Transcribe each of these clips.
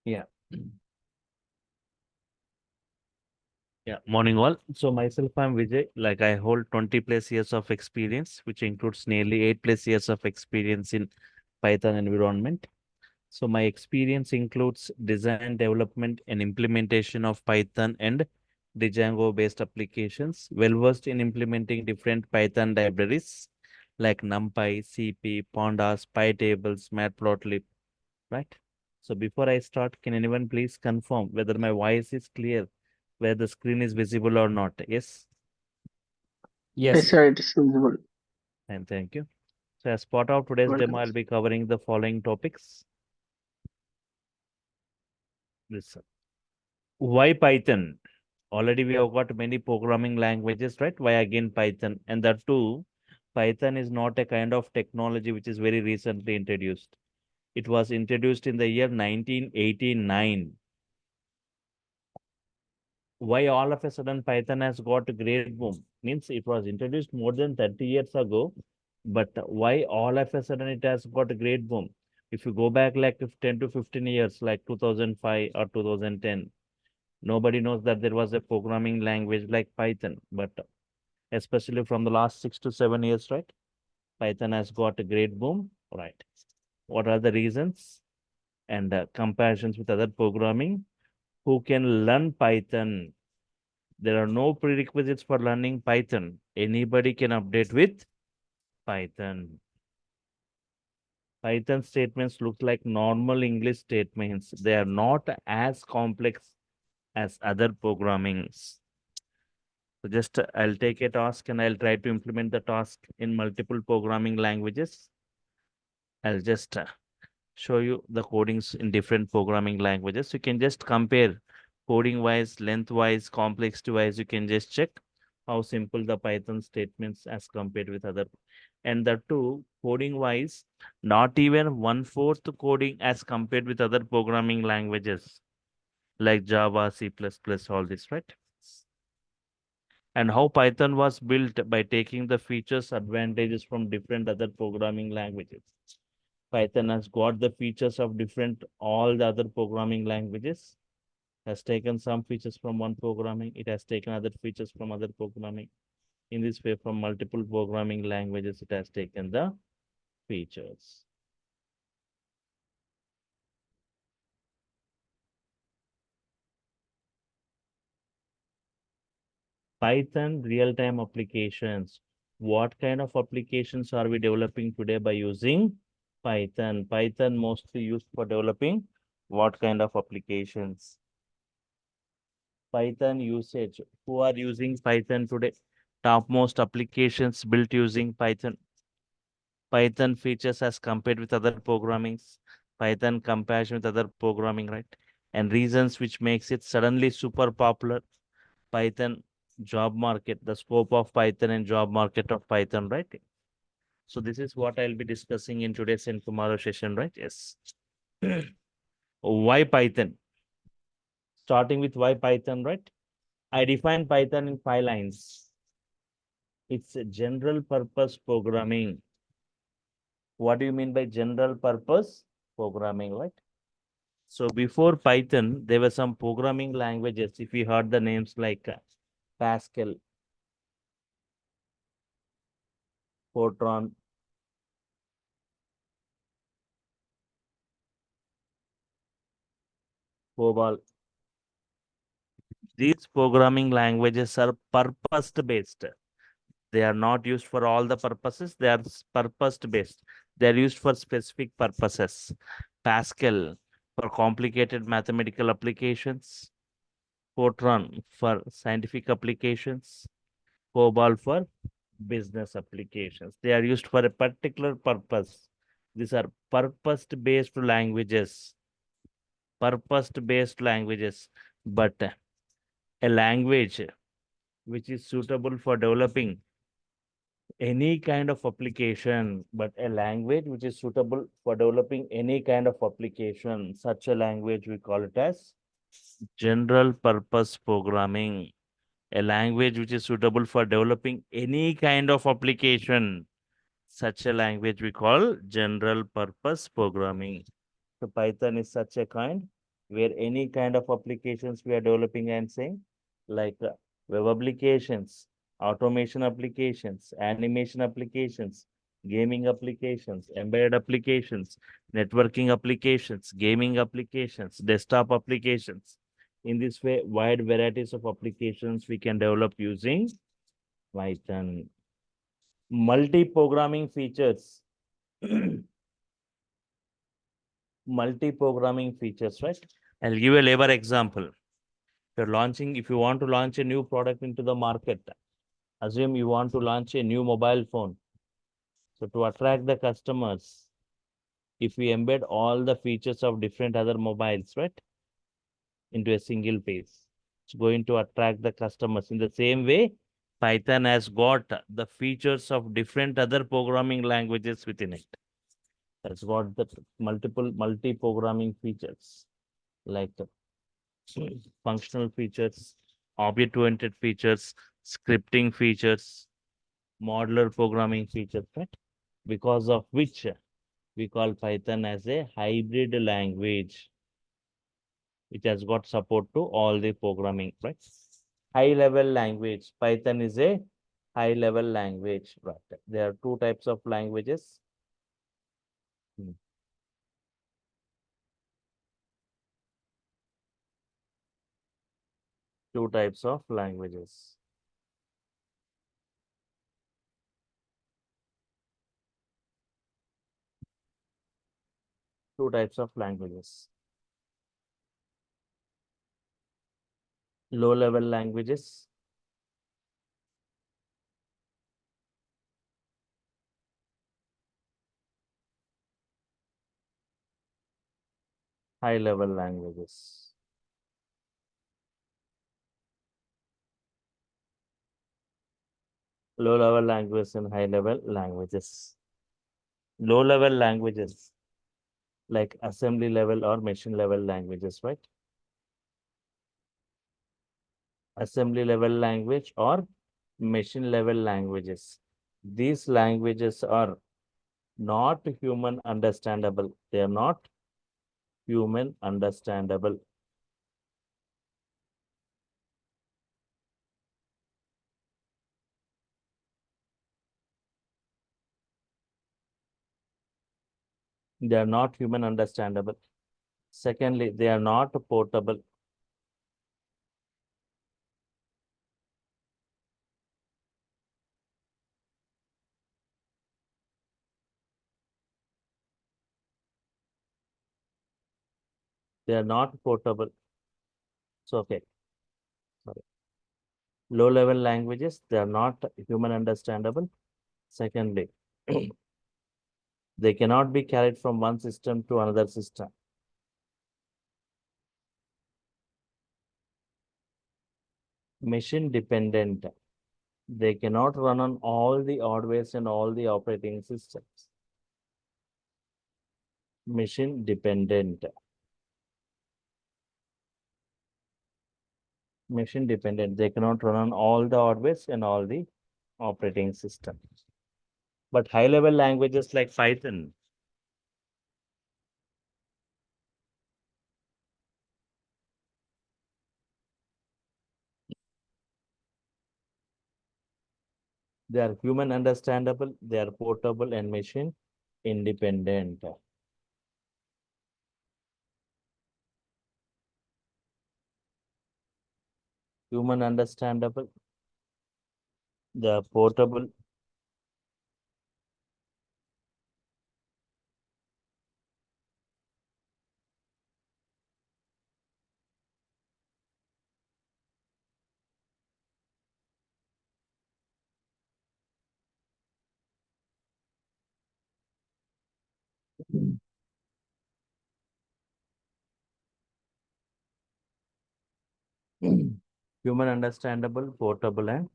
Yeah. Yeah. Morning all. So myself, I'm Vijay. Like I hold 20 plus years of experience, which includes nearly 8 plus years of experience in Python environment. So my experience includes design, development, and implementation of Python and Django based applications. Well versed in implementing different Python libraries like NumPy, CP, Pandas, PyTables, Matplotlib, right? So before I start, can anyone please confirm whether my voice is clear, where the screen is visible or not? Yes, Yes, Yes. sir, it is visible. and thank you. So as part of today's demo, Welcome. I'll be covering the following topics. Listen. Why Python? Already we have got many programming languages, right? Why again Python? And that too, Python is not a kind of technology which is very recently introduced. It was introduced in the year 1989. Why all of a sudden Python has got a great boom? Means it was introduced more than 30 years ago, but why all of a sudden it has got a great boom? If you go back like 10 to 15 years, like 2005 or 2010, nobody knows that there was a programming language like Python, but especially from the last 6 to 7 years, right? Python has got a great boom, right? What are the reasons and comparisons with other programming? Who can learn Python? There are no prerequisites for learning Python. Anybody can update with Python. Python statements look like normal English statements. They are not as complex as other programmings. So just I'll take a task and I'll try to implement the task in multiple programming languages. I'll just show you the codings in different programming languages. You can just compare coding wise, length wise, complexity wise. You can just check how simple the Python statements as compared with other. And the two coding wise, not even 1/4 coding as compared with other programming languages like Java, C++, all this, right? And how Python was built by taking the features advantages from different other programming languages. Python has got the features of different all the other programming languages, has taken some features from one programming, it has taken other features from other programming. In this way, from multiple programming languages, it has taken the features. Python real-time applications. What kind of applications are we developing today by using Python? Python mostly used for developing what kind of applications? Python usage. Who are using Python today? Topmost applications built using Python. Python features as compared with other programmings. Python comparison with other programming, right? And reasons which makes it suddenly super popular. Python job market, the scope of Python and job market of Python, right? So this is what I'll be discussing in today's and tomorrow session, right? Yes. Why Python? Starting with why Python, right? I define Python in 5 lines. It's a general purpose programming. What do you mean by general purpose programming, right? So before Python, there were some programming languages. If you heard the names like Pascal, Fortran, COBOL, these programming languages are purpose based. They are not used for all the purposes. They are purpose based. They are used for specific purposes. Pascal for complicated mathematical applications. Fortran for scientific applications. COBOL for business applications. They are used for a particular purpose. These are purpose-based languages. Purpose-based languages. But a language which is suitable for developing any kind of application, but a language which is suitable for developing any kind of application, such a language we call it as general purpose programming. A language which is suitable for developing any kind of application, such a language we call general purpose programming. So Python is such a kind. where any kind of applications we are developing and saying, like web applications, automation applications, animation applications, gaming applications, embedded applications, networking applications, gaming applications, desktop applications. In this way, wide varieties of applications we can develop using Python. Multi-programming features. Multi-programming features, right? I'll give you a labor example. If you want to launch a new product into the market, assume you want to launch a new mobile phone. So to attract the customers, if we embed all the features of different other mobiles, right, into a single page, it's going to attract the customers. In the same way, Python has got the features of different other programming languages within it. It's got the multi-programming features like functional features, object-oriented features, scripting features, modular programming features, right? Because of which we call Python as a hybrid language, which has got support to all the programming, right? High-level language. Python is a high-level language, right? There are two types of languages. Hmm. Two types of languages. Two types of languages. Low-level languages, high-level languages. Low-level languages and high-level languages. Low-level languages like assembly level or machine level languages, right? Assembly level language or machine level languages. These languages are not human understandable. They are not human understandable. They are not human understandable. Secondly, they are not portable. They are not portable. So, okay. Sorry. Low level languages, they are not human understandable. Secondly, they cannot be carried from one system to another system. Machine dependent. They cannot run on all the hardwares and all the operating systems. Machine dependent. Machine dependent. They cannot run on all the hardwares and all the operating systems. But high level languages like Python, they are human understandable, they are portable and machine independent. Human understandable, they are portable. Human understandable, portable, and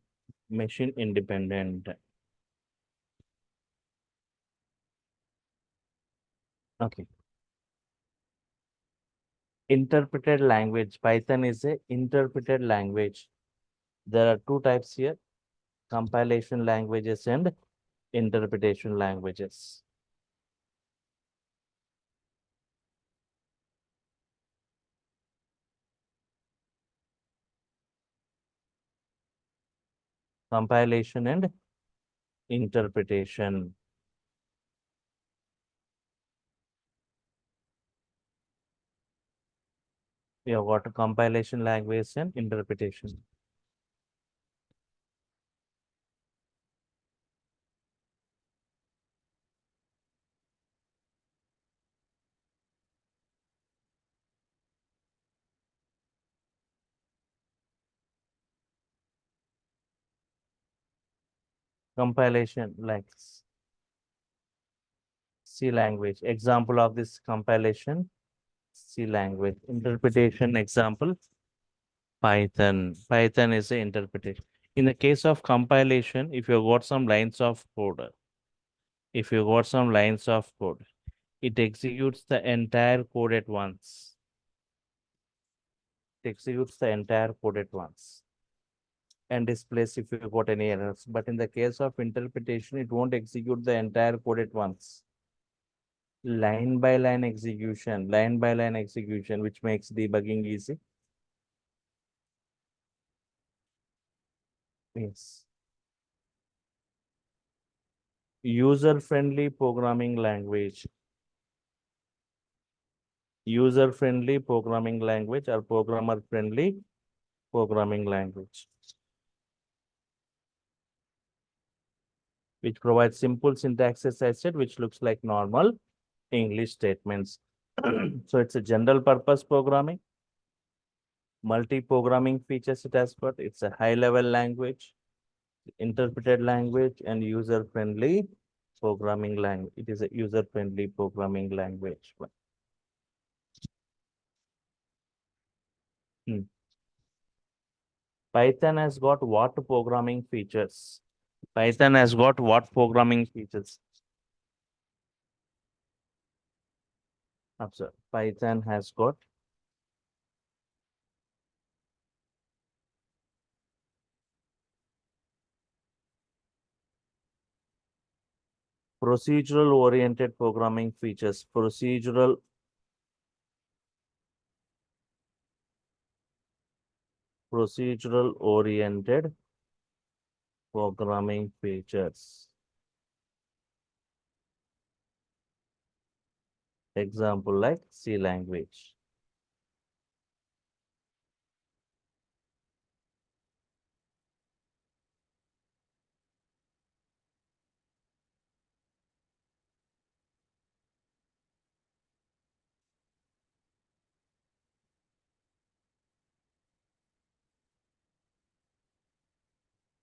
machine independent. Okay. Interpreted language. Python is a interpreted language. There are two types here, compilation languages and interpretation languages. compilation and interpretation. We have got a compilation language and interpretation. Compilation like C language. Example of this compilation, C language. Interpretation example, Python. Python is the interpretation. In the case of compilation, if you got some lines of code, it executes the entire code at once. It executes the entire code at once and displays if you got any errors. But in the case of interpretation, it won't execute the entire code at once. Line by line execution, which makes debugging easy. Yes. User-friendly programming language. User-friendly programming language or programmer-friendly programming language, which provides simple syntax, as I said, which looks like normal English statements. So it's a general purpose programming, multi-programming features it has got. It's a high-level language, interpreted language, and user-friendly programming language. It is a user-friendly programming language. Hmm. Python has got what programming features? Python has got what programming features? Observe. Python has got procedural oriented programming features. Procedural oriented programming features. Example like C language.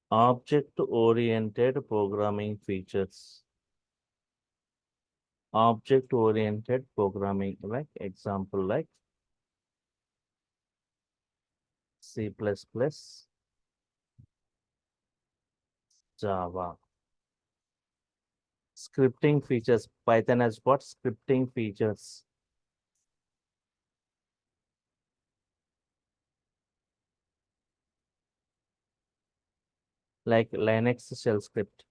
Object-oriented programming features. Object-oriented programming, like example like C++, Java. Scripting features. Python has got scripting features. Like Linux shell script.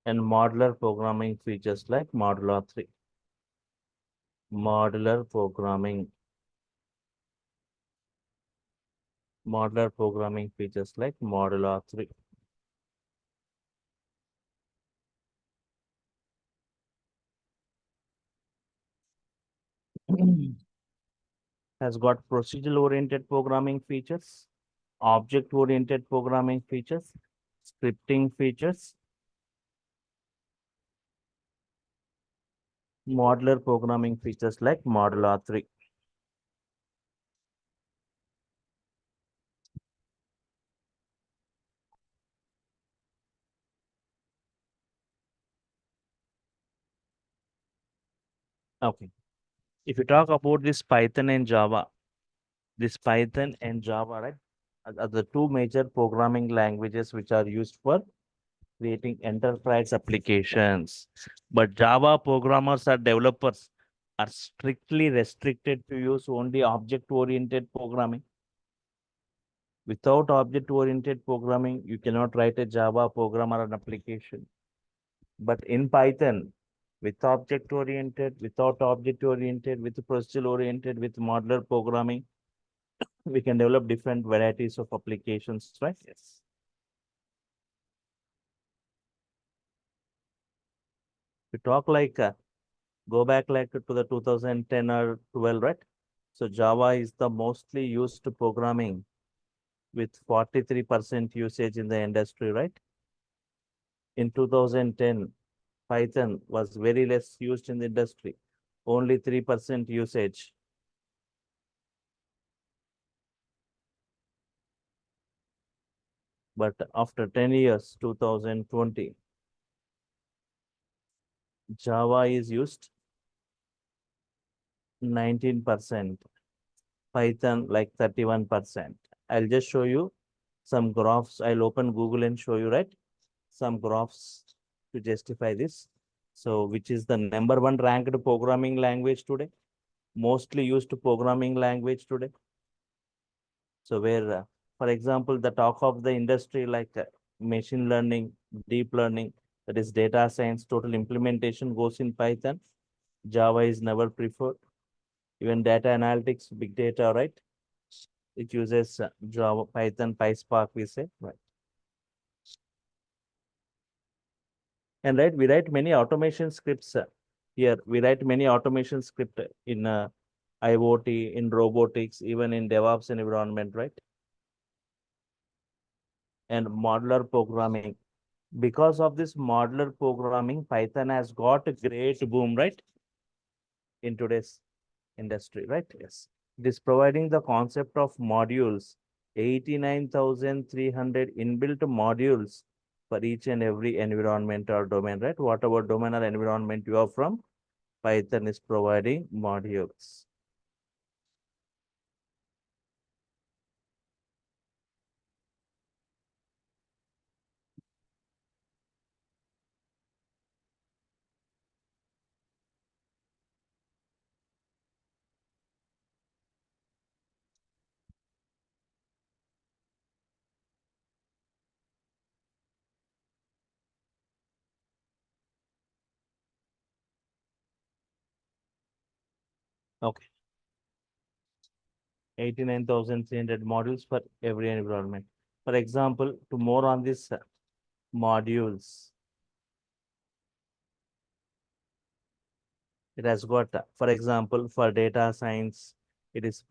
And modular programming features like Modular 3. Modular programming. Modular programming features like Modular 3. Has got procedural oriented programming features, object oriented programming features, scripting features, modular programming features like Modular 3. Okay. If you talk about this Python and Java, right, are the two major programming languages which are used for creating enterprise applications. But Java programmers or developers are strictly restricted to use only object-oriented programming, Without object-oriented programming, you cannot write a Java program or an application. But in Python, with object-oriented, without object-oriented, with procedural-oriented, with modular programming, we can develop different varieties of applications, right? Yes. We talk like, go back like to the 2010 or 12, right? So Java is the mostly used programming with 43% usage in the industry, right? In 2010, Python was very less used in the industry, only 3% usage. But after 10 years, 2020, Java is used 19%, Python like 31%. I'll just show you some graphs. I'll open Google and show you, right? Some graphs to justify this. So, which is the number one ranked programming language today? Mostly used programming language today. So, where, for example, the talk of the industry like machine learning, deep learning, that is data science, total implementation goes in Python. Java is never preferred. Even data analytics, big data, right? It uses Java, Python, PySpark, we say, right? And right, we write many automation scripts here. We write many automation script in IoT, in robotics, even in DevOps environment, right? And modular programming. Because of this modular programming, Python has got a great boom, right? In today's industry, right? Yes. It is providing the concept of modules, 89,300 inbuilt modules for each and every environment or domain, right? Whatever domain or environment you are from, Python is providing modules. Okay. 89,300 modules for every environment. For example, to more on this modules, it has got, for example, for data science, it is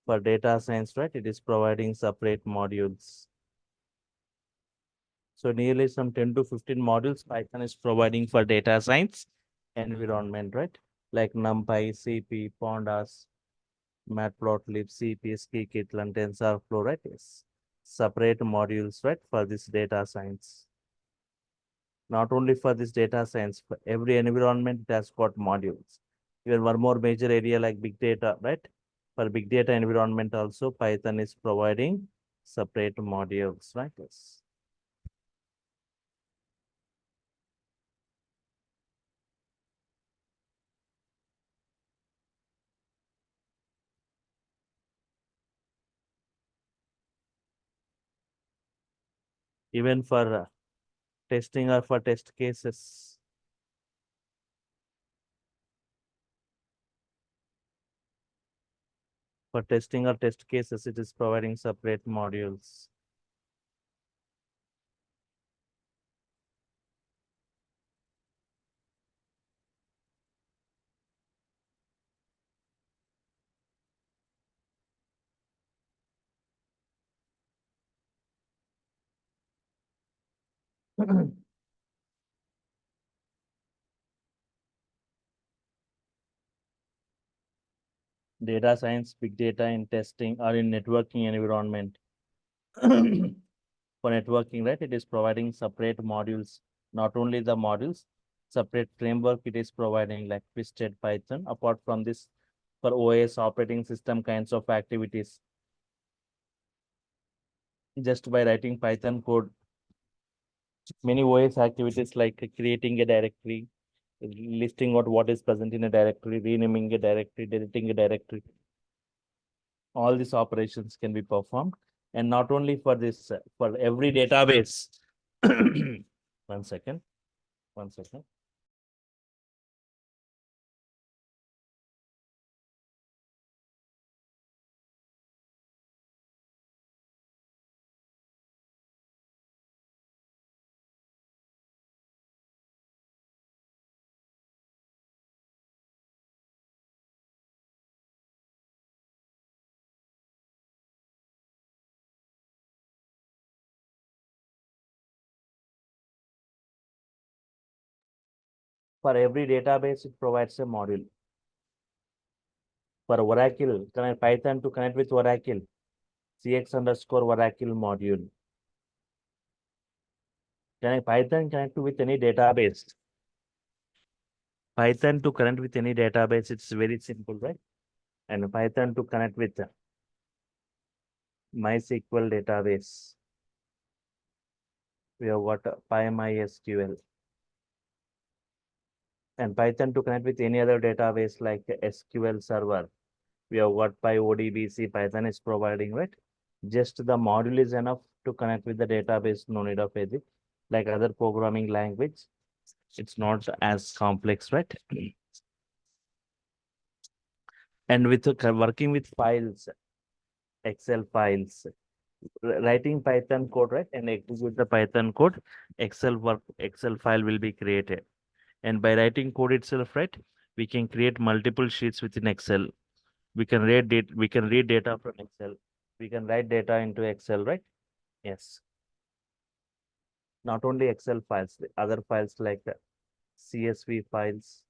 for data science, right? It is providing separate modules. So nearly some 10 to 15 modules Python is providing for data science environment, right? Like NumPy, CP, Pandas, Matplotlib, CP, Scikit-learn, TensorFlow, right? Yes. Separate modules, right? For this data science. Not only for this data science, for every environment, it has got modules. Even one more major area like big data, right? For big data environment also, Python is providing separate modules, right? Yes. Even for testing or for test cases. For testing or test cases, it is providing separate modules. Data science, big data in testing or in networking environment. For networking, right, it is providing separate modules, not only the modules, separate framework it is providing like Twisted Python. Apart from this, for OS operating system kinds of activities, just by writing Python code, many OS activities like creating a directory, listing out what is present in a directory, renaming a directory, deleting a directory. All these operations can be performed And not only for this, for every database. One second, one second. For every database, it provides a module. For Oracle, connect Python to connect with Oracle, cx_Oracle module. Python connect with any database. Python to connect with any database, it's very simple, right? And Python to connect with MySQL database. We have got PyMySQL. And Python to connect with any other database like SQL Server. We have got PyODBC, Python is providing, right? Just the module is enough to connect with the database, no need of anything. Like other programming language, it's not as complex, right? And with working with files, Excel files, writing Python code, right? And execute the Python code, Excel file will be created. And by writing code itself, right, we can create multiple sheets within Excel. We can read data from Excel. We can write data into Excel, right? Yes. Not only Excel files, the other files like CSV files,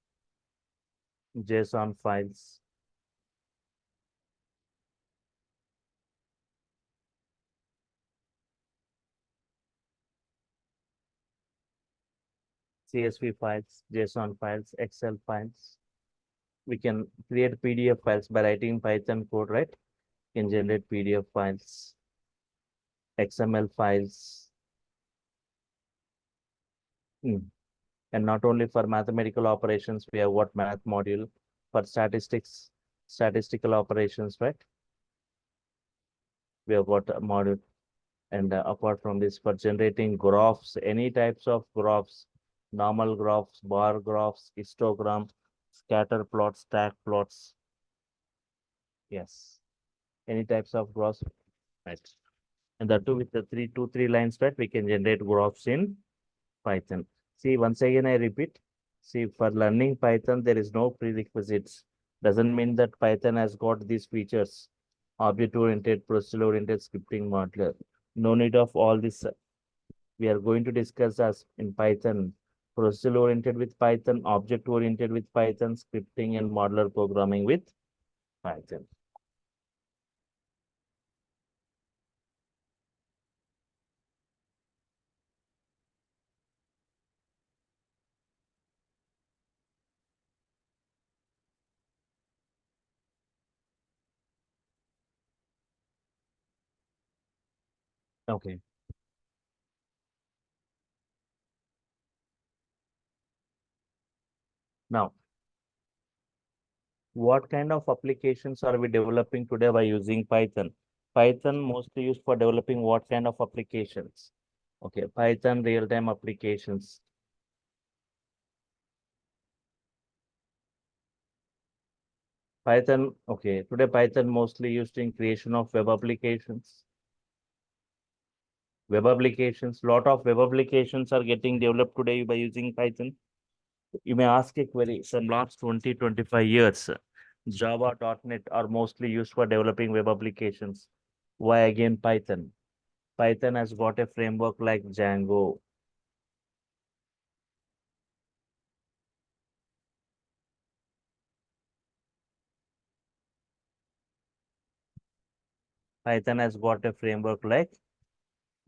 JSON files. CSV files, JSON files, Excel files. We can create PDF files by writing Python code, right? Can generate PDF files, XML files. And not only for mathematical operations, we have what math module for statistics, statistical operations, right? We have got a module. And apart from this, for generating graphs, any types of graphs, normal graphs, bar graphs, histogram, scatter plots, stack plots. Yes, any types of graphs, right? And that too with the three lines, right? We can generate graphs in Python. See, once again, I repeat. See, for learning Python, there is no prerequisites. Doesn't mean that Python has got these features. Object-oriented, procedure-oriented, scripting modeler. No need of all this. We are going to discuss as in Python, procedure-oriented with Python, object-oriented with Python, scripting and modular programming with Python. Okay. Now, what kind of applications are we developing today by using Python? Python mostly used for developing what kind of applications? Okay, Python real-time applications. Python, okay, today Python mostly used in creation of web applications. Web applications, lot of web applications are getting developed today by using Python. You may ask a query, from last 20, 25 years, Java, .NET are mostly used for developing web applications. Why again Python? Python has got a framework like Django. Python has got a framework like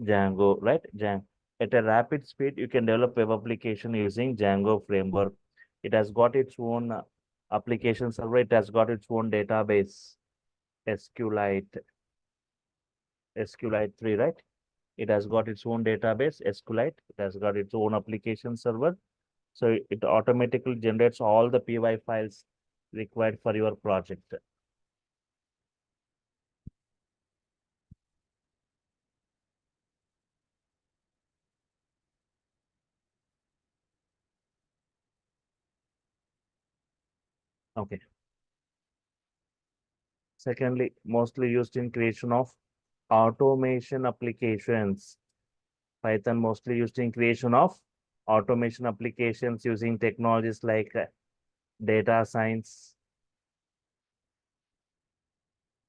Django, right? At a rapid speed, you can develop web application using Django framework. It has got its own application server. It has got its own database, SQLite, SQLite 3, right? It has got its own database, SQLite. It has got its own application server. So it automatically generates all the PY files required for your project. Okay. Secondly, mostly used in creation of automation applications. Python mostly used in creation of automation applications using technologies like data science,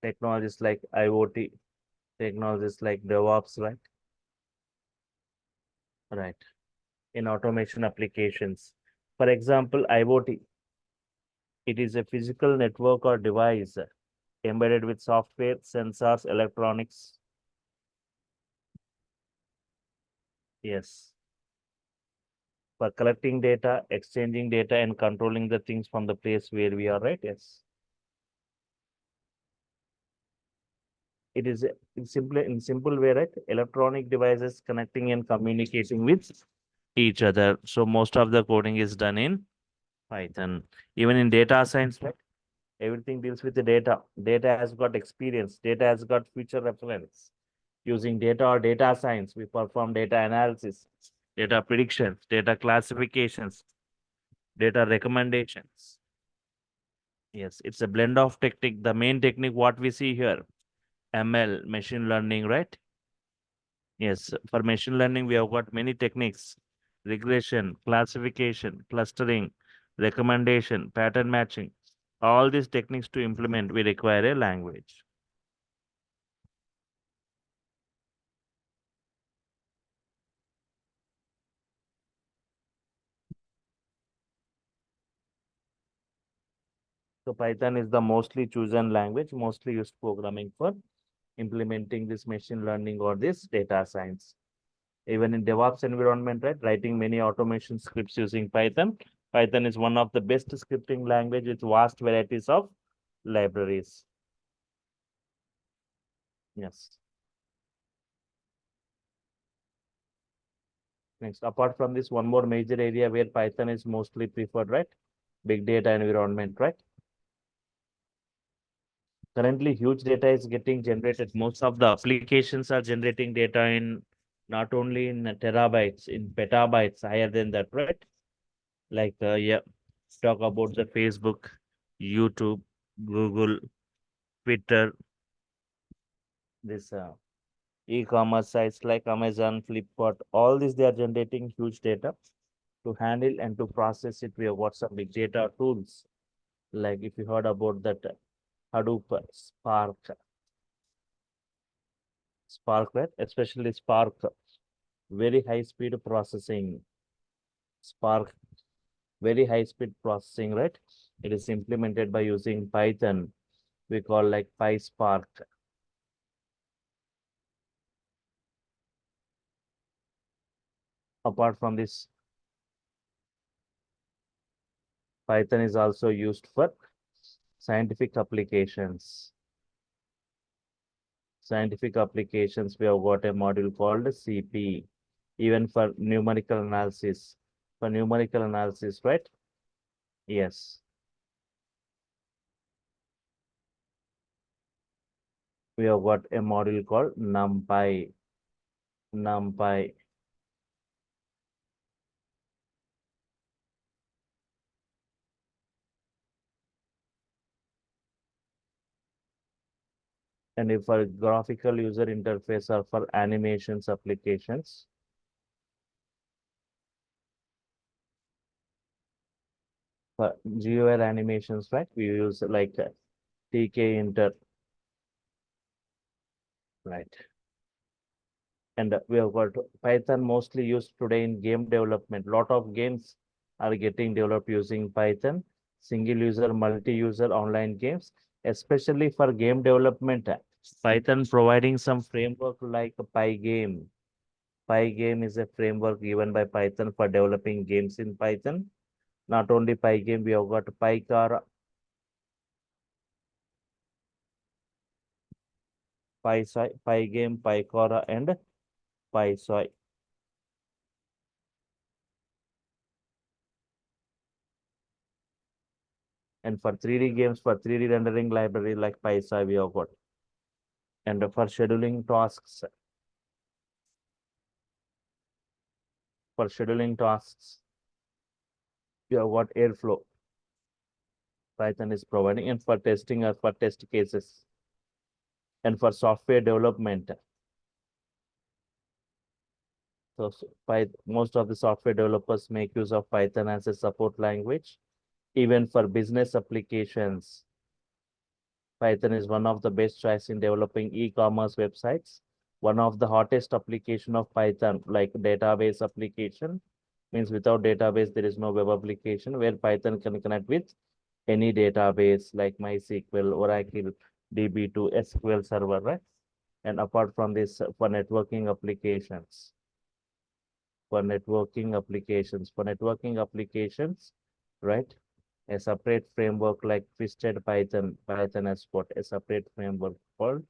technologies like IoT, technologies like DevOps, right? Right. In automation applications. For example, IoT, it is a physical network or device embedded with software, sensors, electronics. Yes. For collecting data, exchanging data, and controlling the things from the place where we are, right? Yes. It is in simple way, right? Electronic devices connecting and communicating with each other. So most of the coding is done in Python. Even in data science, right? Everything deals with the data. Data has got experience. Data has got future reference. Using data or data science, we perform data analysis, data predictions, data classifications, data recommendations. Yes, it's a blend of technique. The main technique, what we see here, ML, machine learning, right? Yes, for machine learning, we have got many techniques: regression, classification, clustering, recommendation, pattern matching. All these techniques to implement, we require a language. So Python is the mostly chosen language, mostly used programming for implementing this machine learning or this data science. Even in DevOps environment, right, writing many automation scripts using Python. Python is one of the best scripting language with vast varieties of libraries. Yes. Next, apart from this, one more major area where Python is mostly preferred, right? Big data environment, right? Currently, huge data is getting generated. Most of the applications are generating data in not only in terabytes, in petabytes, higher than that, right? Like, yeah, talk about the Facebook, YouTube, Google, Twitter, this e-commerce sites like Amazon, Flipkart, all these they are generating huge data to handle and to process it. We have got some big data tools. Like if you heard about that Hadoop, Spark, right? Especially Spark, very high speed processing. Spark, very high speed processing, right? It is implemented by using Python. We call like PySpark. Apart from this, Python is also used for scientific applications. Scientific applications, we have got a module called CP, even for numerical analysis. For numerical analysis, right? Yes. We have got a module called NumPy. NumPy. And if for graphical user interface or for animations applications, for GUI animations, right? We use like TK Inter, right? And we have got Python mostly used today in game development. Lot of games are getting developed using Python, single user, multi-user online games, especially for game development. Python providing some framework like Pygame. Pygame is a framework given by Python for developing games in Python. Not only Pygame, we have got PyCar, PySci, Pygame, PyCora, and PySci. And for 3D games, for 3D rendering library like PySci, we have got. And for scheduling tasks, we have got Airflow. Python is providing, and for testing or for test cases, and for software development. So most of the software developers make use of Python as a support language. Even for business applications, Python is one of the best choice in developing e-commerce websites. One of the hottest application of Python, like database application, means without database, there is no web application where Python can connect with any database like MySQL, Oracle, DB2, SQL Server, right? And apart from this, for networking applications, right? A separate framework like Twisted Python. Python has got a separate framework called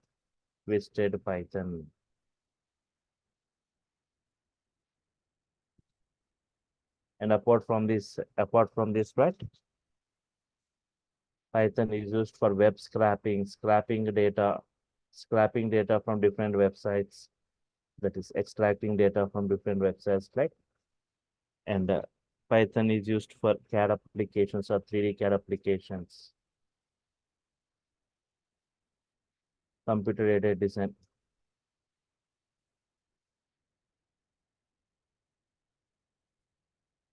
Twisted Python. And apart from this, right? Python is used for web scraping, scraping data from different websites. That is extracting data from different websites, like, and Python is used for CAD applications or 3D CAD applications, computer aided design.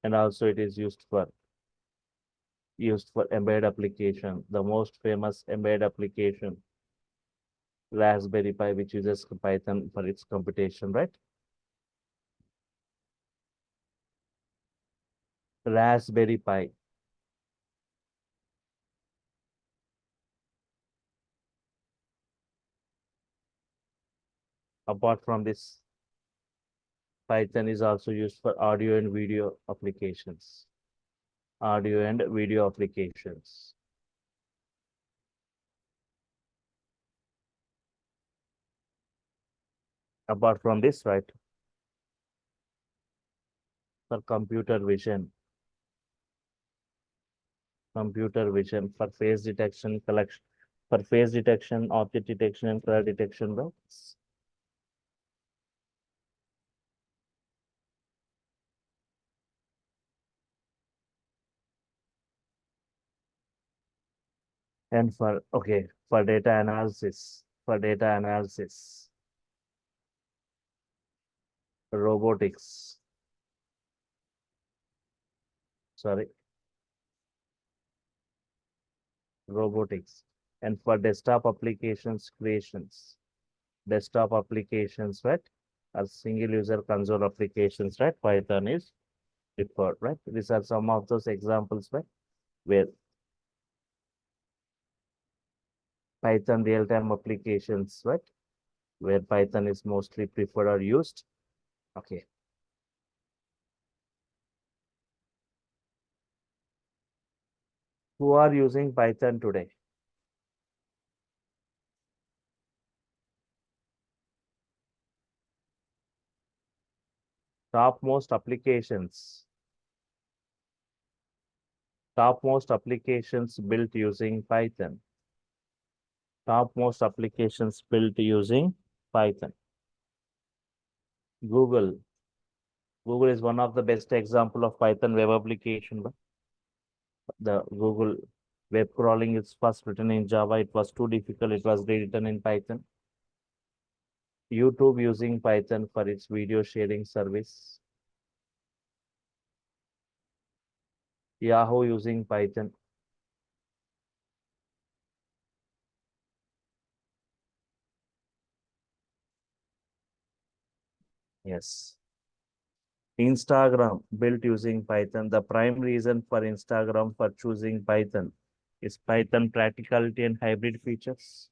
And also it is used for embedded application. The most famous embedded application, Raspberry Pi, which uses Python for its computation, right? Raspberry Pi. Apart from this, Python is also used for audio and video applications. Audio and video applications. Apart from this, right, for computer vision for face detection, object detection, and color detection, right? And for data analysis, robotics, sorry, robotics, and for desktop applications, right? As single user console applications, right? Python is preferred, right? These are some of those examples, right? Where Python real-time applications, right? Where Python is mostly preferred or used. Okay. Who are using Python today? Topmost applications. Topmost applications built using Python. Topmost applications built using Python. Google. Google is one of the best example of Python web application. The Google web crawling is first written in Java. It was too difficult. It was rewritten in Python. YouTube using Python for its video sharing service. Yahoo using Python. Yes. Instagram built using Python. The prime reason for Instagram for choosing Python is Python practicality and hybrid features.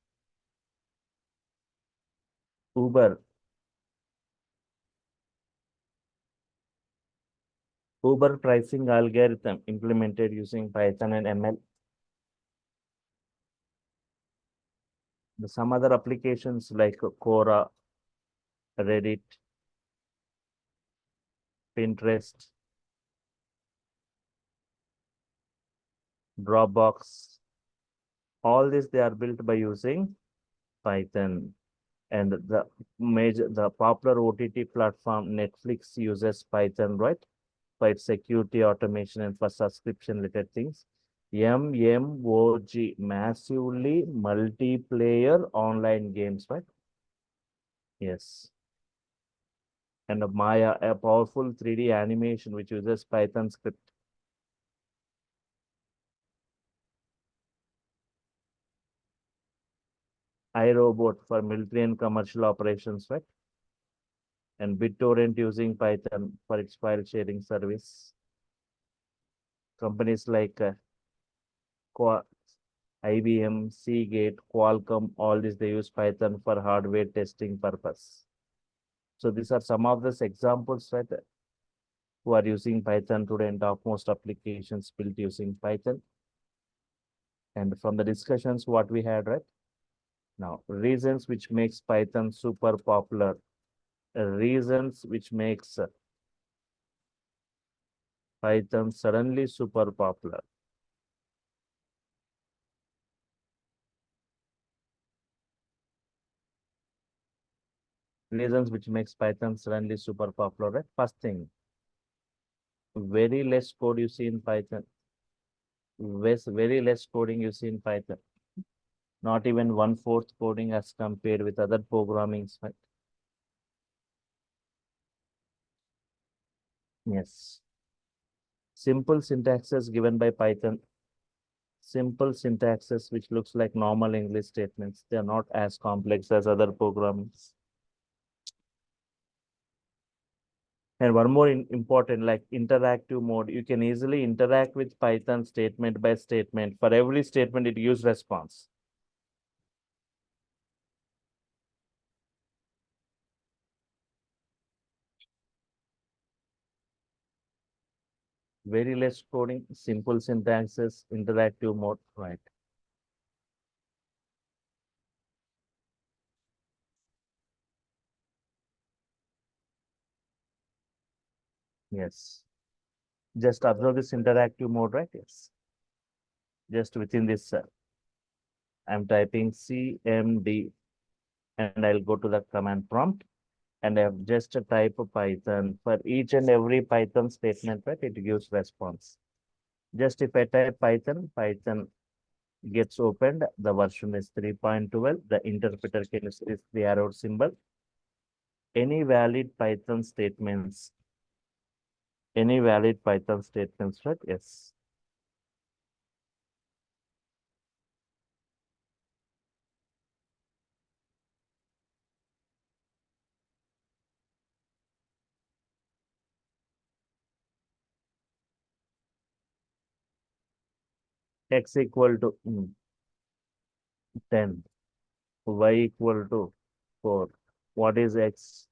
Uber. Uber pricing algorithm implemented using Python and ML. Some other applications like Quora, Reddit, Pinterest, Dropbox, all this they are built by using Python. And the popular OTT platform Netflix uses Python, right? For its security, automation, and for subscription related things. MMOG, massively multiplayer online games, right? Yes. And Maya, a powerful 3D animation which uses Python script. iRobot for military and commercial operations, right? And BitTorrent using Python for its file sharing service. Companies like Qua- IBM, Seagate, Qualcomm, all this they use Python for hardware testing purpose. So these are some of these examples, right? Who are using Python today and topmost applications built using Python. And from the discussions what we had, right? Now, reasons which makes Python super popular. Reasons which makes Python suddenly super popular. Reasons which makes Python suddenly super popular, right? First thing, very less code you see in Python. Very less coding you see in Python. Not even one-fourth coding as compared with other programming, right? Yes. Simple syntaxes given by Python. Simple syntaxes which looks like normal English statements. They are not as complex as other programs. And one more important, like interactive mode. You can easily interact with Python statement by statement. For every statement, it gives response. Very less coding, simple syntaxes, interactive mode, right? Yes. Just observe this interactive mode, right? Yes. Just within this, I'm typing CMD and I'll go to the command prompt and I've just type Python. For each and every Python statement, right, it gives response. Just if I type Python, Python gets opened. The version is 3.12. The interpreter can use the arrow symbol. Any valid Python statements. Any valid Python statements, right? Yes. X equal to 10. Y equal to 4. What is X?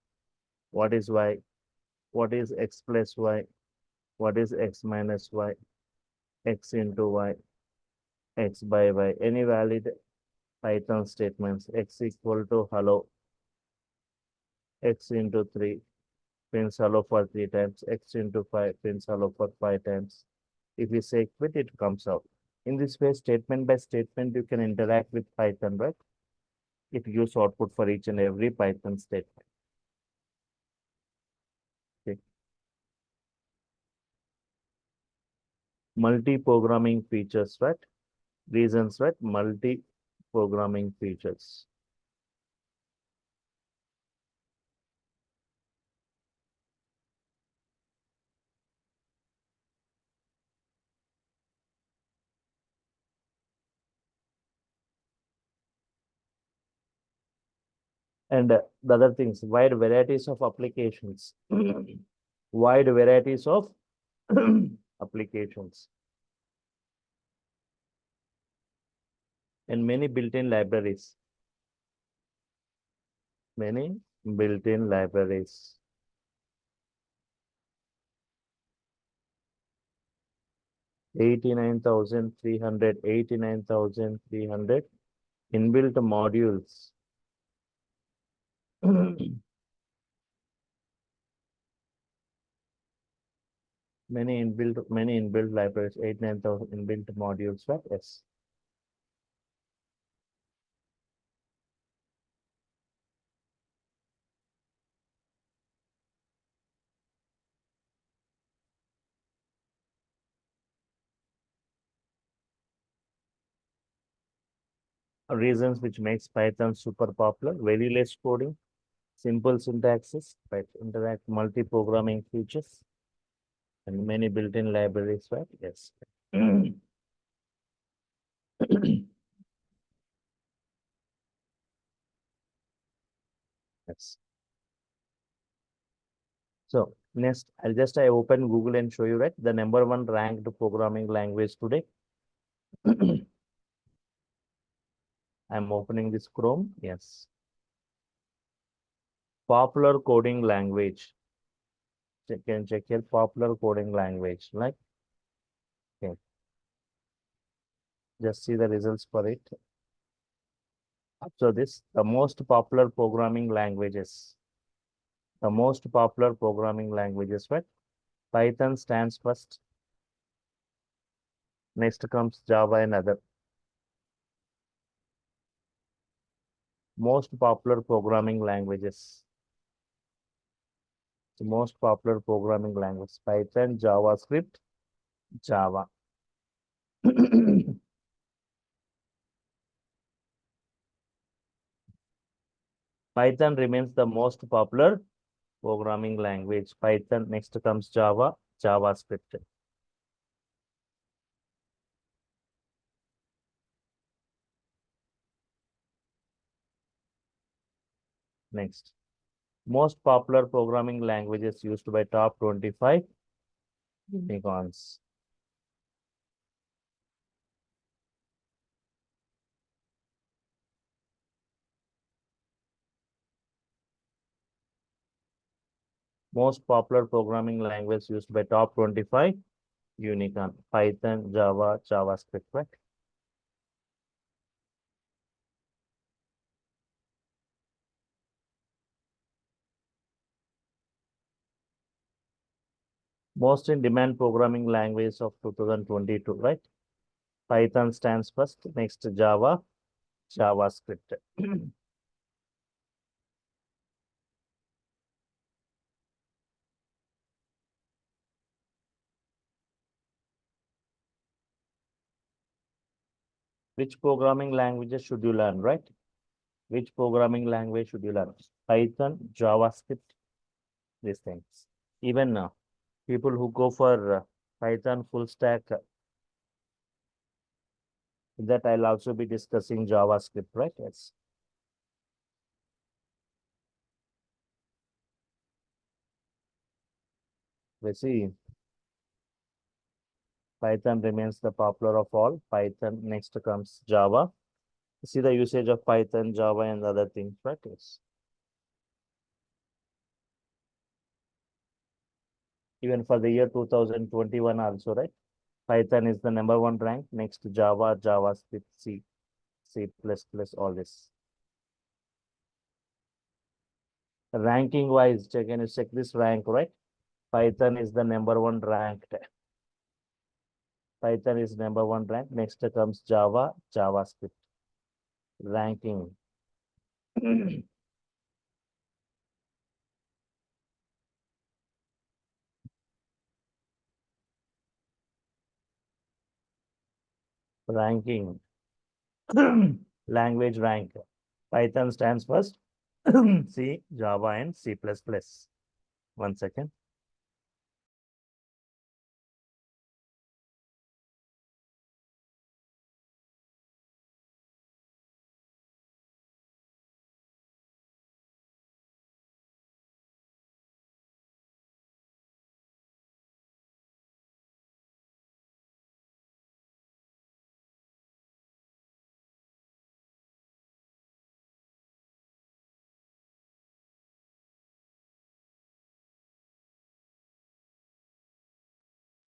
What is Y? What is X plus Y? What is X minus Y? X into Y, X by Y. Any valid Python statements. X equal to hello. X into 3 prints hello for 3 times. X into 5 prints hello for 5 times. If you say quit, it comes out. In this way, statement by statement, you can interact with Python, right? It gives output for each and every Python statement. Okay. Multi-programming features, right? Reasons, right? Multi-programming features. And the other things, wide varieties of applications. Wide varieties of applications. And many built-in libraries. Many built-in libraries. 89,300 inbuilt modules. Many inbuilt libraries, 89,000 inbuilt modules, right? Yes. Reasons which makes Python super popular: very less coding, simple syntaxes, right? Interact multi-programming features, and many built-in libraries, right? Yes. Yes. So next, I open Google and show you, right, the number one ranked programming language today. I'm opening this Chrome. Yes. Popular coding language. Can check here, popular coding language. Like, okay, just see the results for it. So this, the most popular programming languages. The most popular programming languages, right? Python stands first. Next comes Java and other. Most popular programming languages. The most popular programming language: Python, JavaScript, Java. Python remains the most popular programming language. Python, next comes Java, JavaScript. Next, most popular programming languages used by top 25 unicorns. Most popular programming language used by top 25 unicorn: Python, Java, JavaScript, right? Most in demand programming language of 2022, right? Python stands first, next Java, JavaScript. Which programming languages should you learn, right? Which programming language should you learn? Python, JavaScript, these things. Even now, people who go for Python full stack, that I'll also be discussing JavaScript, right? Yes. We see Python remains the popular of all. Python, next comes Java. See the usage of Python, Java, and other things, right? Yes. Even for the year 2021 also, right? Python is the number one rank, next to Java, JavaScript, C, C++, all this. Ranking wise, can you check this rank, right? Python is the number one ranked. Python is number one rank. Next comes Java, JavaScript. Ranking. Ranking. Language rank. Python stands first. C, Java, and C++. 1 second.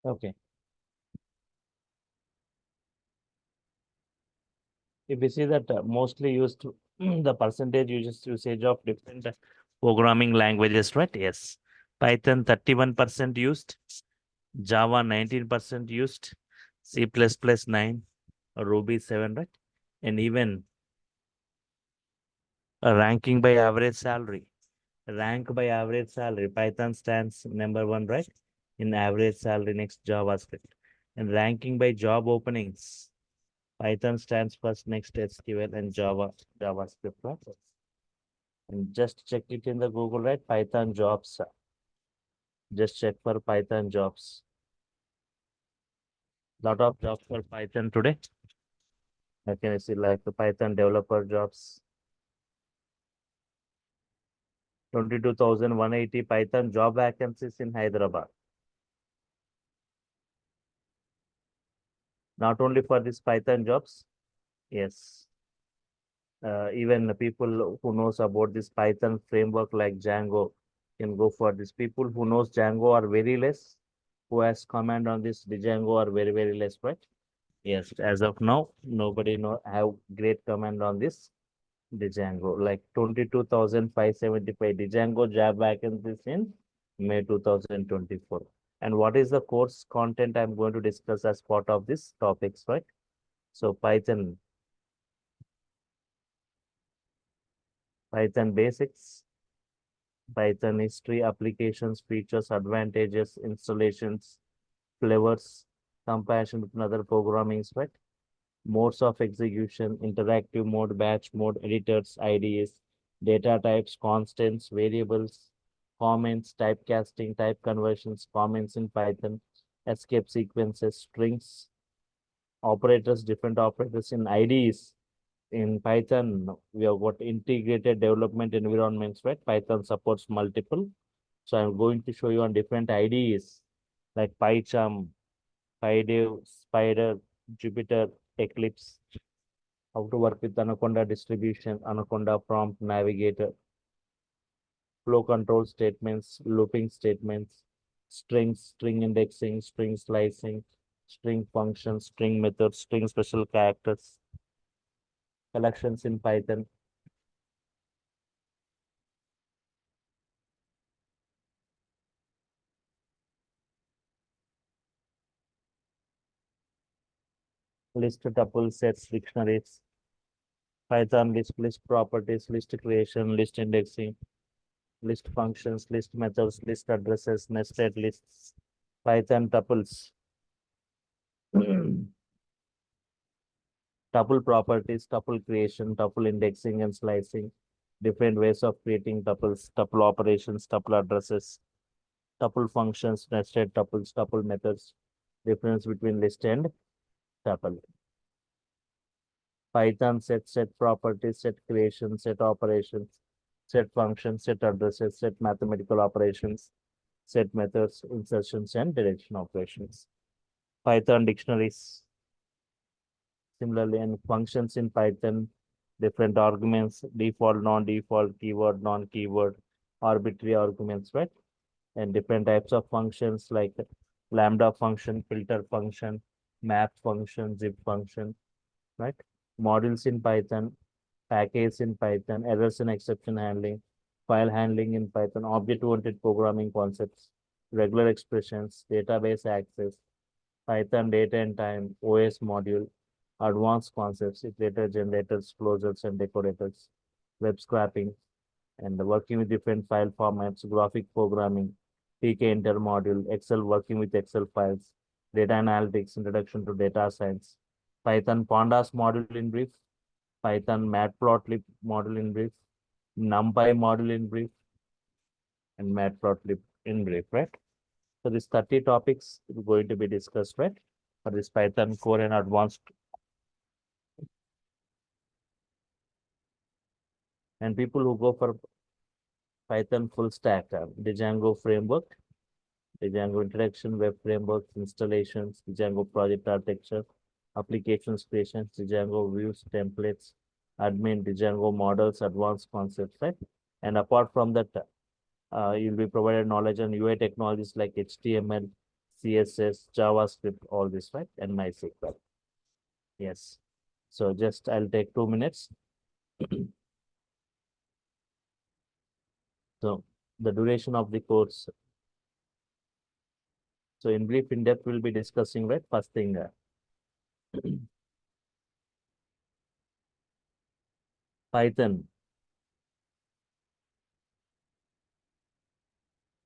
Okay. If we see that mostly used the percentage usage of different programming languages, right? Yes. Python 31% used, Java 19% used, C++ 9, Ruby 7, right? And even ranking by average salary. Rank by average salary. Python stands number one, right? In average salary, next JavaScript. And ranking by job openings. Python stands for next SQL and JavaScript, right? And just check it in the Google, right? Python jobs. Just check for Python jobs. Lot of jobs for Python today. I can see like the Python developer jobs. 22,180 Python job vacancies in Hyderabad. Not only for this Python jobs, yes. Even the people who knows about this Python framework like Django can go for this. People who knows Django are very less. Who has command on this Django are very less, right? Yes, as of now, nobody know have great command on this Django. Like 22,575 Django job vacancies in May 2024. And what is the course content I'm going to discuss as part of this topics, right? So Python basics, Python history, applications, features, advantages, installations, flavors, comparison with other programming, right? Modes of execution, interactive mode, batch mode, editors, IDEs, data types, constants, variables, comments, typecasting, type conversions, comments in Python, escape sequences, strings, operators, different operators in IDEs. In Python, we have got integrated development environments, right? Python supports multiple. So I'm going to show you on different IDEs like PyCharm, PyDev, Spider, Jupyter, Eclipse, how to work with Anaconda distribution, Anaconda prompt navigator, flow control statements, looping statements, strings, string indexing, string slicing, string functions, string methods, string special characters, collections in Python, list tuple sets, dictionaries, Python list properties, list creation, list indexing, list functions, list methods, list addresses, nested lists, Python tuples. Tuple properties, tuple creation, tuple indexing and slicing, different ways of creating tuples, tuple operations, tuple addresses, tuple functions, nested tuples, tuple methods, difference between list and tuple. Python set properties, set creation, set operations, set functions, set addresses, set mathematical operations, set methods, insertions, and direction operations. Python dictionaries, similarly, and functions in Python, different arguments, default, non-default, keyword, non-keyword, arbitrary arguments, right? And different types of functions like lambda function, filter function, map function, zip function, right? Modules in Python, package in Python, errors and exception handling, file handling in Python, object-oriented programming concepts, regular expressions, database access, Python data and time, OS module, advanced concepts, iterator generators, closures and decorators, web scraping, and working with different file formats, graphic programming, PK inter module, Excel working with Excel files, data analytics, introduction to data science, Python pandas module in brief, Python matplotlib module in brief, NumPy module in brief, and matplotlib in brief, right? So these 30 topics are going to be discussed, right? For this Python core and advanced. And people who go for Python full stack, Django framework, Django introduction, web frameworks, installations, Django project architecture, applications creation, Django views, templates, admin, Django models, advanced concepts, right? And apart from that, you'll be provided knowledge on UI technologies like HTML, CSS, JavaScript, all this, right? And MySQL. Yes. So just I'll take 2 minutes. So the duration of the course. So in brief, in depth, we'll be discussing, right? First thing, Python.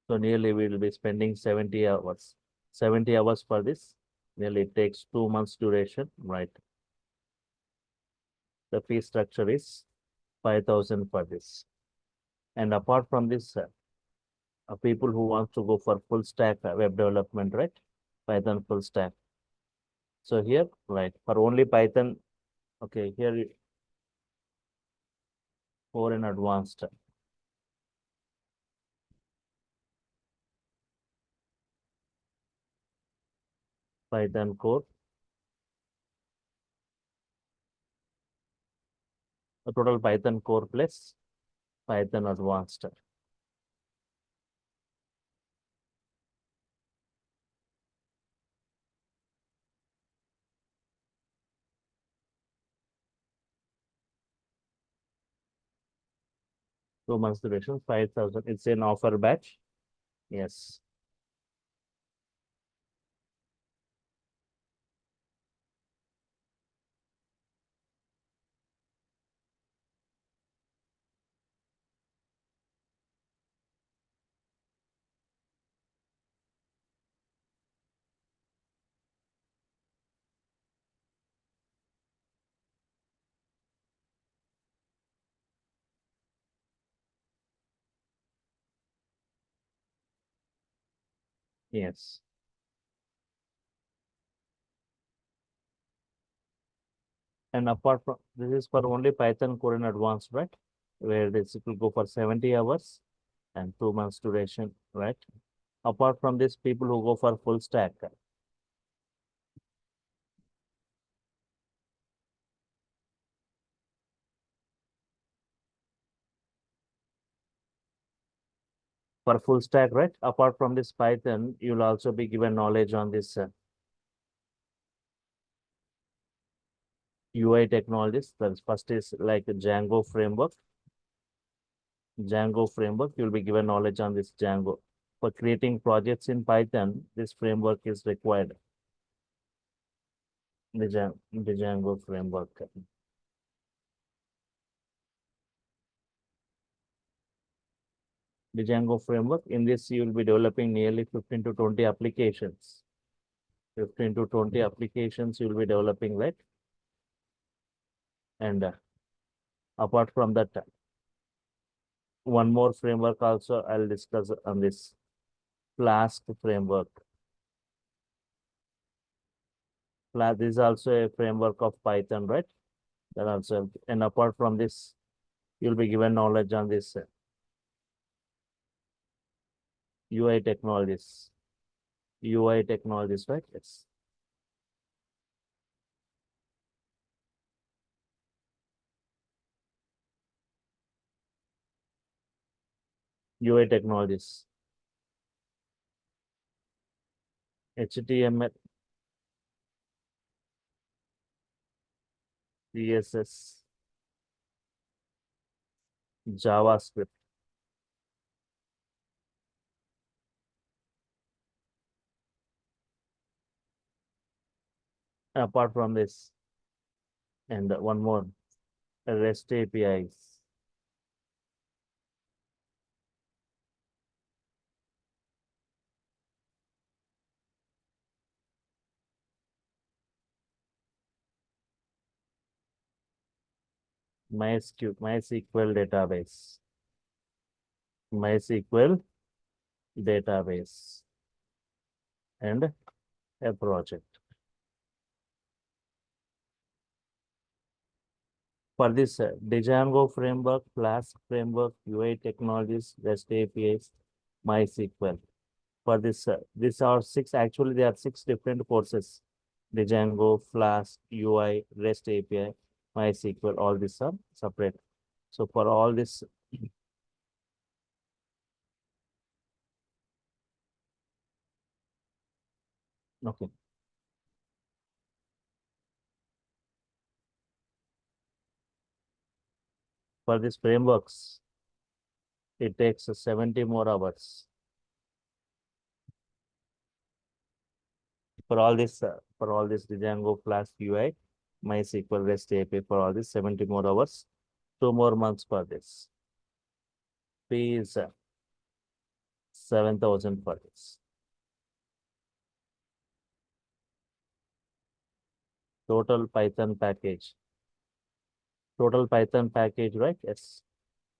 So nearly we will be spending 70 hours. 70 hours for this. Nearly it takes 2 months duration, right? The fee structure is 5,000 for this. And apart from this, people who want to go for full stack web development, right? Python full stack. So here, right, for only Python, okay, here for an advanced Python core, a total Python core plus Python advanced. Two months duration, 5,000. It's an offer batch. Yes. Yes. And apart from this is for only Python core in advanced, right? Where this it will go for 70 hours and 2 months duration, right? Apart from this, people who go for full stack, for full stack, right? Apart from this Python, you'll also be given knowledge on this UI technologies. The first is like Django framework. Django framework, you'll be given knowledge on this Django. For creating projects in Python, this framework is required. The Django framework. The Django framework, in this you will be developing nearly 15 to 20 applications. 15 to 20 applications you will be developing, right? And apart from that, one more framework also I'll discuss on this Flask framework. Flask is also a framework of Python, right? That also, and apart from this, you'll be given knowledge on this UI technologies. UI technologies, right? Yes. UI technologies. HTML, CSS, JavaScript. Apart from this, and one more, REST APIs. MySQL database. MySQL database and a project. For this Django framework, Flask framework, UI technologies, REST APIs, MySQL. For this, these are six, actually there are six different courses. Django, Flask, UI, REST API, MySQL, all these are separate. So for all this, okay, for these frameworks, it takes 70 more hours. For all this Django, Flask, UI, MySQL, REST API, for all this 70 more hours, 2 more months for this. Fee is 7,000 for this. Total Python package Total Python package, right? Yes.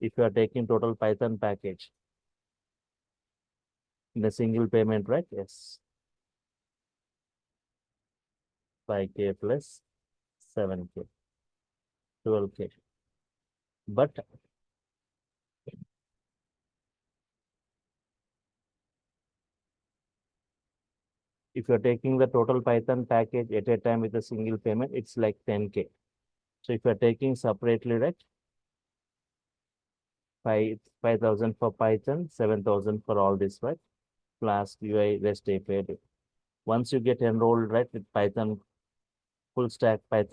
If you are taking total Python package in a single payment, right? Yes. 5K plus 7K, 12K. But if you're taking the total Python package at a time with a single payment, it's like 10K. So if you're taking separately, right? 5,000 for Python, 7,000 for all this, right? Flask, UI, REST API. Once you get enrolled, right, with Python full stack, right?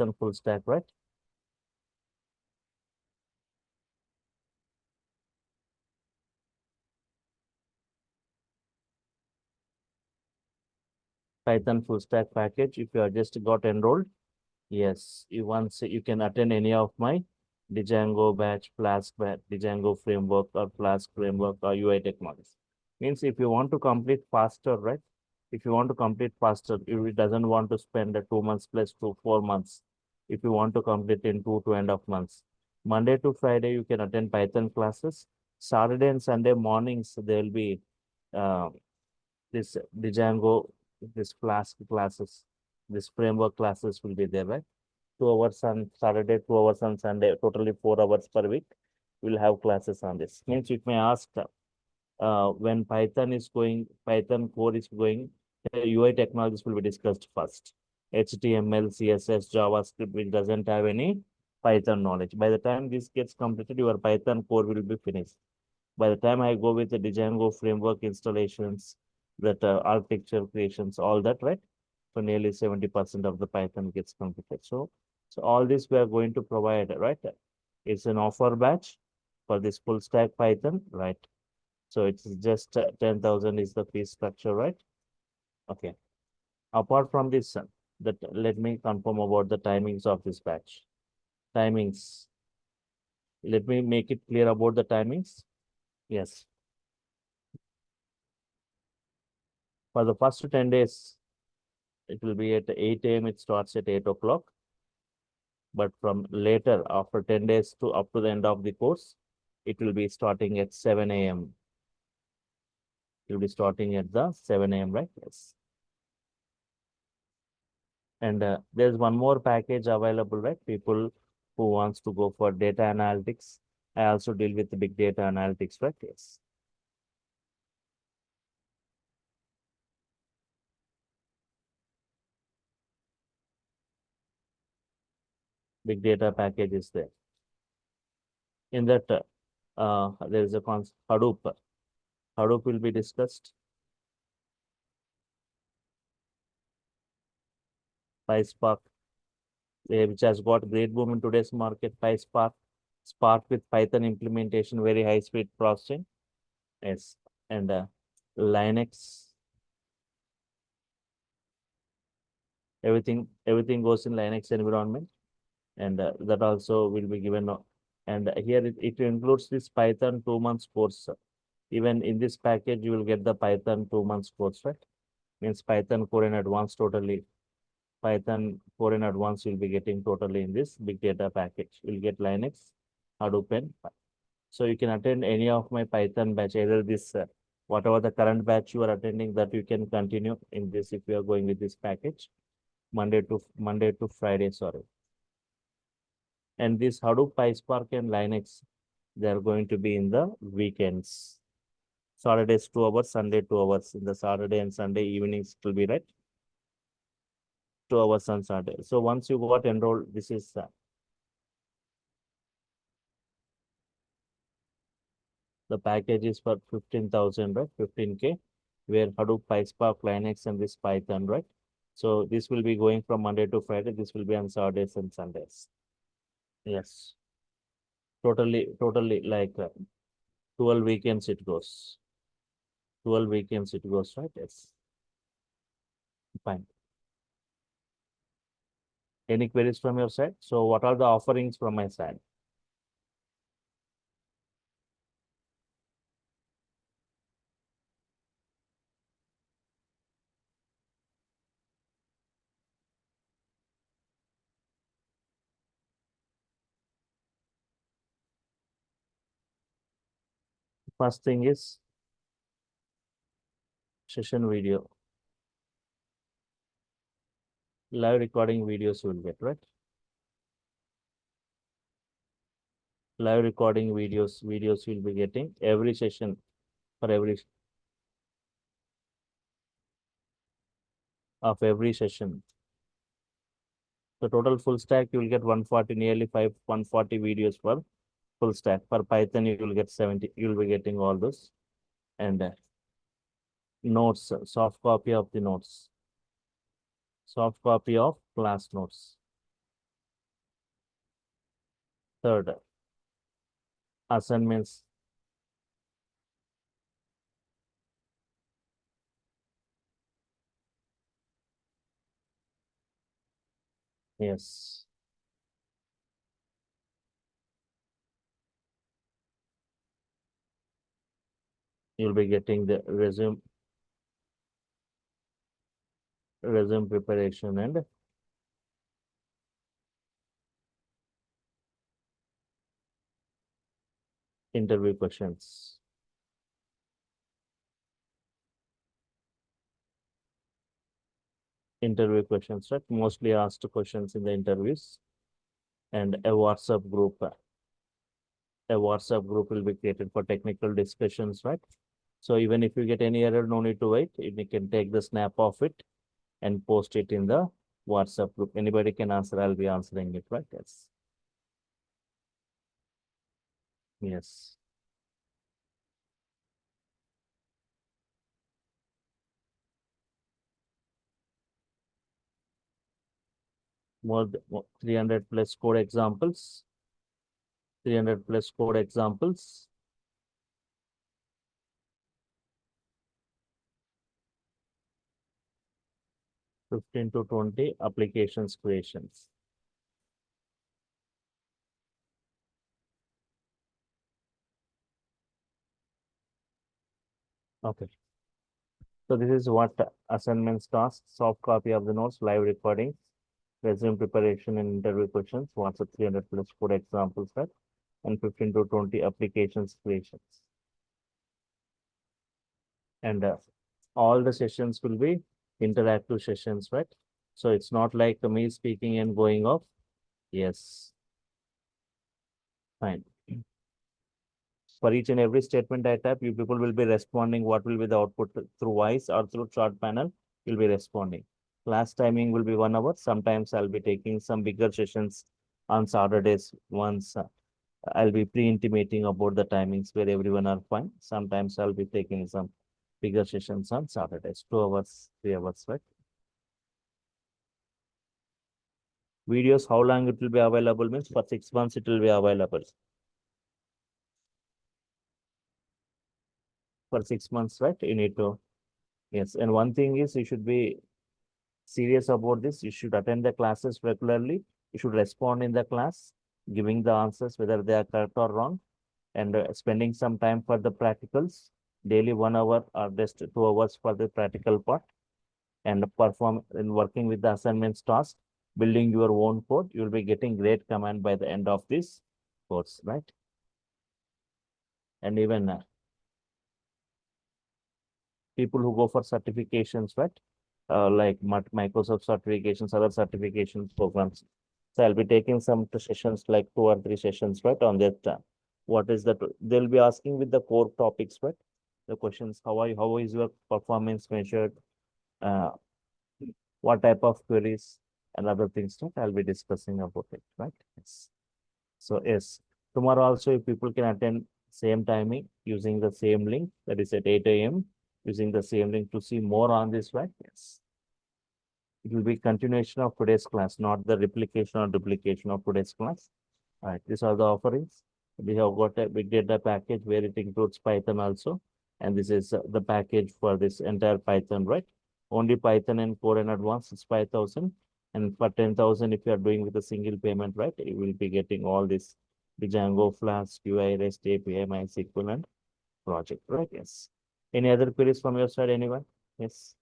Python full stack package, if you are just got enrolled, yes, you once you can attend any of my Django batch, Flask batch, Django framework or Flask framework or UI technologies. Means if you want to complete faster, right? If you want to complete faster, if it doesn't want to spend the 2 months plus 4 months, if you want to complete in 2.5 months, Monday to Friday, you can attend Python classes. Saturday and Sunday mornings, there will be uh, this Django, this Flask classes, this framework classes will be there, right? 2 hours on Saturday, 2 hours on Sunday, totally 4 hours per week. We'll have classes on this. Means you may ask when Python core is going, UI technologies will be discussed first. HTML, CSS, JavaScript, which doesn't have any Python knowledge. By the time this gets completed, your Python core will be finished. By the time I go with the Django framework installations, that architecture creations, all that, right? So nearly 70% of the Python gets completed. So all this we are going to provide, right? It's an offer batch for this full stack Python, right? So it's just 10,000 is the fee structure, right? Okay. Apart from this, that let me confirm about the timings of this batch. Timings. Let me make it clear about the timings. Yes. For the first 10 days, it will be at 8 a.m. It starts at 8 o'clock. But from later, after 10 days to up to the end of the course, it will be starting at 7 a.m. It will be starting at the 7 a.m., right? Yes. And there's one more package available, right? People who wants to go for data analytics. I also deal with the big data analytics, right? Yes. Big data package is there. In that, there is a concept Hadoop. Hadoop will be discussed. PySpark, which has got great boom in today's market. PySpark, Spark with Python implementation, very high speed processing. Yes. And Linux, everything goes in Linux environment. And that also will be given. And here it includes this Python 2 months course. Even in this package, you will get the Python 2 months course, right? Means Python core in advance totally. Python core in advance you'll be getting totally in this big data package. You'll get Linux, Hadoop, and so you can attend any of my Python batch, either this whatever the current batch you are attending, that you can continue in this if you are going with this package, Monday to Friday, sorry. And this Hadoop, PySpark, and Linux, they are going to be in the weekends. Saturdays 2 hours, Sunday 2 hours. In the Saturday and Sunday evenings, it will be right. 2 hours on Saturday. So once you got enrolled, this is the package is for 15,000, right? 15K, where Hadoop, PySpark, Linux, and this Python, right? So this will be going from Monday to Friday. This will be on Saturdays and Sundays. Yes. Totally like 12 weekends it goes. 12 weekends it goes, right? Yes. Fine. Any queries from your side? So what are the offerings from my side? First thing is session video. Live recording videos you will get, right? Live recording videos you'll be getting every session for every session. The total full stack you will get 140, nearly 140 videos for full stack. For Python you will get 70. You will be getting all those and notes, soft copy of the notes, soft copy of class notes. Third, assignments. Yes. You'll be getting the resume preparation and interview questions. Interview questions, right? Mostly asked questions in the interviews and a WhatsApp group. A WhatsApp group will be created for technical discussions, right? So even if you get any error, no need to wait. You can take the snap of it and post it in the WhatsApp group. Anybody can answer. I'll be answering it, right? Yes. Yes. More than 300 plus code examples. 300 plus code examples. 15 to 20 applications creations. Okay. So this is what assignments tasks, soft copy of the notes, live recordings, resume preparation and interview questions, WhatsApp 300 plus code examples, right? And 15 to 20 applications creations. And all the sessions will be interactive sessions, right? So it's not like me speaking and going off. Yes, fine. For each and every statement I type, you people will be responding. What will be the output through voice or through chat panel? You'll be responding. Class timing will be 1 hour. Sometimes I'll be taking some bigger sessions on Saturdays. Once I'll be pre-intimating about the timings where everyone are fine. Sometimes I'll be taking some bigger sessions on Saturdays, 2 hours, 3 hours, right? Videos, how long it will be available means for 6 months it will be available. For 6 months, right? You need to, yes. And one thing is you should be serious about this. You should attend the classes regularly. You should respond in the class, giving the answers whether they are correct or wrong, and spending some time for the practicals, daily 1 hour or just 2 hours for the practical part, and perform in working with the assignments task, building your own code. You'll be getting great command by the end of this course, right? And even people who go for certifications, right? Like Microsoft certifications, other certifications programs. So I'll be taking some sessions, like 2 or 3 sessions, right? On that, what is that? They'll be asking with the core topics, right? The questions: how is your performance measured? Uh, what type of queries and other things, right? I'll be discussing about it, right? Yes. So yes, tomorrow also, if people can attend same timing using the same link, that is at 8 a.m. using the same link to see more on this, right? Yes. It will be continuation of today's class, not the replication or duplication of today's class. All right, these are the offerings. We have got a big data package where it includes Python also. And this is the package for this entire Python, right? Only Python and Core and Advanced is 5,000. And for 10,000, if you are doing with a single payment, right, you will be getting all this, the Django, Flask, UI, REST API, MySQL, and project, right? Yes. Any other queries from your side, anyone? Yes.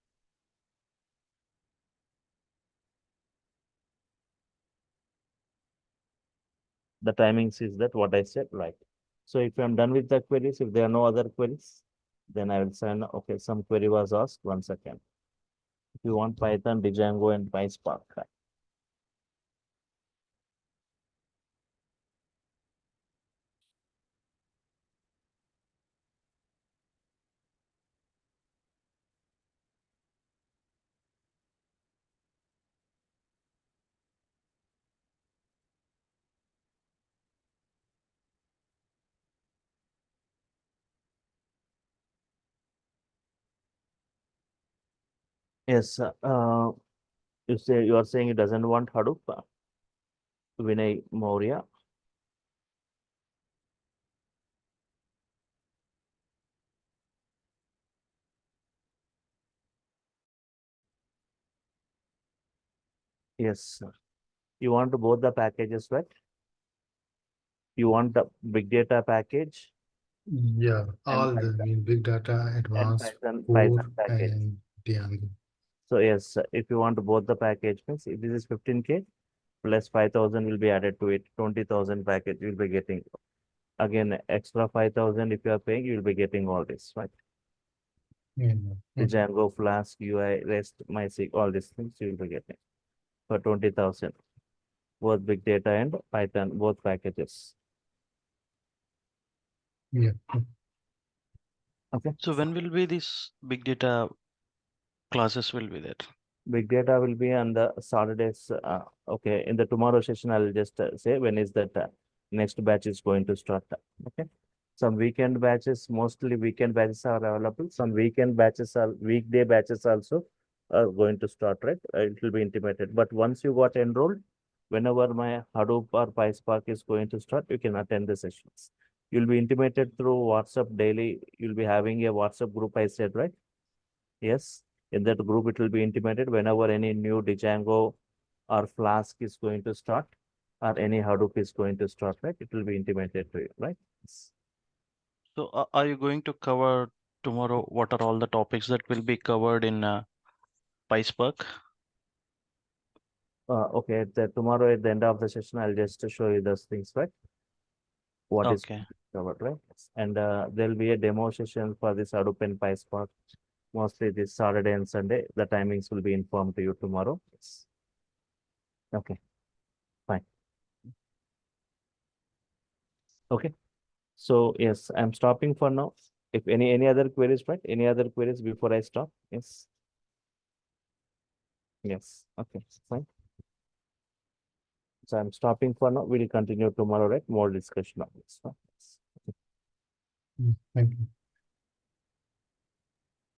The timings is that what I said, right? So if I'm done with the queries, if there are no other queries, then I will send, okay, some query was asked, one second. If you want Python, Django, and PySpark. Yes, you are saying it doesn't want Hadoop, Vinay Maurya. Yes, sir. You want both the packages, right? You want the big data package Yeah, and all the big data, advanced core, Python package. and Django. So yes, if you want both the package, means if this is 15K plus 5,000 will be added to it, 20,000 package you'll be getting. Again, extra 5,000 if you are paying, you'll be getting all this, right? Yeah. The Django, Flask, UI, REST, MySQL, all these things you'll be getting for 20,000. Both big data and Python, both packages. Yeah. Okay. So when will be this big data classes will be there? Big data will be on the Saturdays. Okay, in the tomorrow session, I'll just say when is that next batch is going to start. Okay, some weekend batches, mostly weekend batches are available. Some weekend batches are weekday batches also are going to start. Right, it will be intimated. But once you got enrolled, whenever my Hadoop or PySpark is going to start, you can attend the sessions. You'll be intimated through WhatsApp daily. You'll be having a WhatsApp group. I said right. Yes, in that group, it will be intimated whenever any new Django or Flask is going to start or any Hadoop is going to start, right? It will be intimated to you, right? Yes. So are you going to cover tomorrow? What are all the topics that will be covered in PySpark? Okay, tomorrow at the end of the session, I'll just show you those things, right? What is Okay. covered, right? And there'll be a demo session for this Hadoop and PySpark, mostly this Saturday and Sunday. The timings will be informed to you tomorrow. Yes. Okay, fine. Okay. So yes, I'm stopping for now. If any other queries, right? Any other queries before I stop? Yes. Yes. Okay. Fine. So I'm stopping for now. We'll continue tomorrow, right? More discussion on this. Right? Thank you.